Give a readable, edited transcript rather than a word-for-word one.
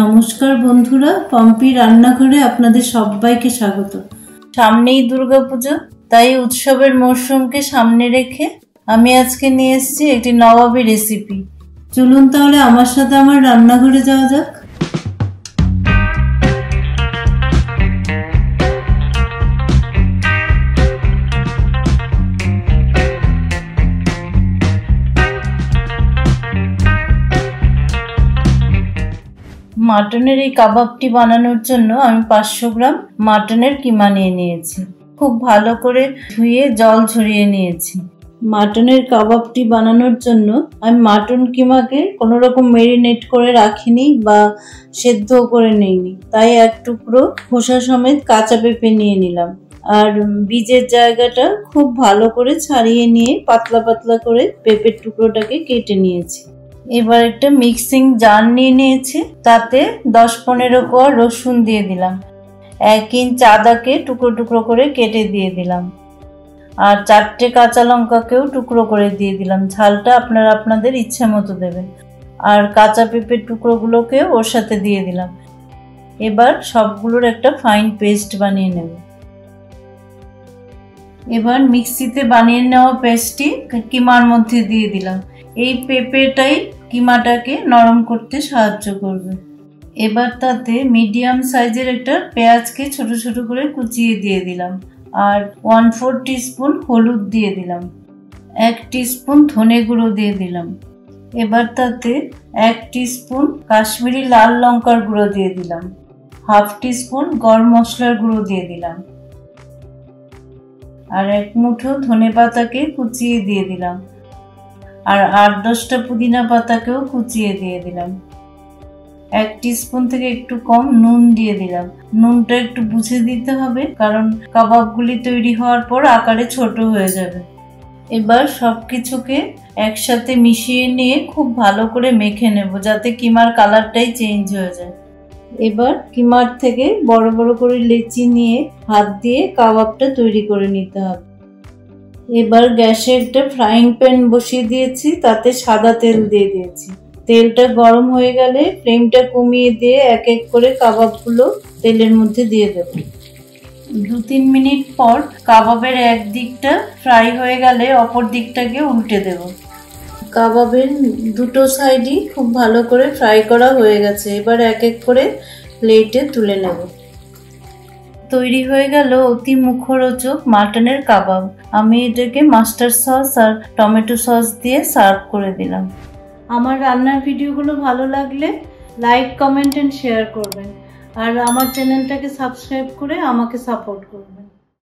নমস্কার বন্ধুরা, পম্পি রান্নাঘরে আপনাদের সবাইকে স্বাগত। সামনেই দুর্গাপুজো, তাই উৎসবের মরশুমকে সামনে রেখে আমি আজকে নিয়ে এসেছি একটি নবাবী রেসিপি। চলুন তাহলে আমার সাথে আমার রান্নাঘরে যাওয়া যাক। মাটনের এই কাবাবটি বানানোর জন্য আমি 500 গ্রাম মাটনের কিমা নিয়ে নিয়েছি। খুব ভালো করে ধুয়ে জল ঝরিয়ে নিয়েছি। মাটনের কাবাবটি বানানোর জন্য আমি মাটন কিমাকে কোনো রকম মেরিনেট করে রাখিনি বা সেদ্ধ করে নিইনি, তাই এক টুকরো খোসা সমেত কাঁচা পেঁপে নিয়ে নিলাম। আর বীজের জায়গাটা খুব ভালো করে ছাড়িয়ে নিয়ে পাতলা পাতলা করে পেঁপের টুকরোটাকে কেটে নিয়েছি। এবার একটা মিক্সিং জার নিয়ে নিয়েছি, তাতে 10-15 কোয়া রসুন দিয়ে দিলাম। 1 ইঞ্চ আদাকে টুকরো টুকরো করে কেটে দিয়ে দিলাম। আর 4টে কাঁচা লঙ্কাকেও টুকরো করে দিয়ে দিলাম। ঝালটা আপনারা আপনাদের ইচ্ছে মতো দেবেন। আর কাঁচা পেঁপের টুকরোগুলোকেও ওর সাথে দিয়ে দিলাম। এবার সবগুলোর একটা ফাইন পেস্ট বানিয়ে নেব। এবার মিক্সিতে বানিয়ে নেওয়া পেস্টটি কিমার মধ্যে দিয়ে দিলাম। এই পেঁপেটাই কিমাটাকে নরম করতে সাহায্য করবে। এবার তাতে মিডিয়াম সাইজের একটা পেঁয়াজকে ছোট ছোট করে কুচিয়ে দিয়ে দিলাম। আর 1/4 টিস্পুন হলুদ দিয়ে দিলাম। 1 টিস্পুন ধনে গুঁড়ো দিয়ে দিলাম। এবার তাতে 1 টিস্পুন কাশ্মীরি লাল লঙ্কার গুঁড়ো দিয়ে দিলাম। 1/2 টিস্পুন গরম মশলার গুঁড়ো দিয়ে দিলাম। আর 1 মুঠো ধনে পাতাকে কুচিয়ে দিয়ে দিলাম। আর 8-10টা পুদিনা পাতাকেও কুচিয়ে দিয়ে দিলাম। 1 টিস্পুন থেকে একটু কম নুন দিয়ে দিলাম। নুনটা একটু বুঝে দিতে হবে, কারণ কাবাবগুলি তৈরি হওয়ার পর আকারে ছোট হয়ে যাবে। এবার সবকিছুকে একসাথে মিশিয়ে নিয়ে খুব ভালো করে মেখে নেব, যাতে কিমার কালারটাই চেঞ্জ হয়ে যায়। এবার কিমার থেকে বড় বড় করে লেচি নিয়ে হাত দিয়ে কাবাবটা তৈরি করে নিতে হবে। এবার গ্যাসে একটা ফ্রাইং প্যান বসিয়ে দিয়েছি, তাতে সাদা তেল দিয়ে দিয়েছি। তেলটা গরম হয়ে গেলে ফ্লেমটা কমিয়ে দিয়ে এক এক করে কাবাবগুলো তেলের মধ্যে দিয়ে দেব। 2-3 মিনিট পর কাবাবের এক দিকটা ফ্রাই হয়ে গেলে অপর দিকটাকে উল্টে দেব। কাবাবের দুটো সাইডই খুব ভালো করে ফ্রাই করা হয়ে গেছে। এবার এক এক করে প্লেটে তুলে নেব। তৈরি হয়ে গেল অতি মুখরোচক মাটনের কাবাব। আমি এটাকে মাস্টার্ড সস আর টমেটো সস দিয়ে সার্ভ করে দিলাম। আমার রান্নার ভিডিওগুলো ভালো লাগলে লাইক, কমেন্ট এন্ড শেয়ার করবেন। আর আমার চ্যানেলটাকে সাবস্ক্রাইব করে আমাকে সাপোর্ট করবেন।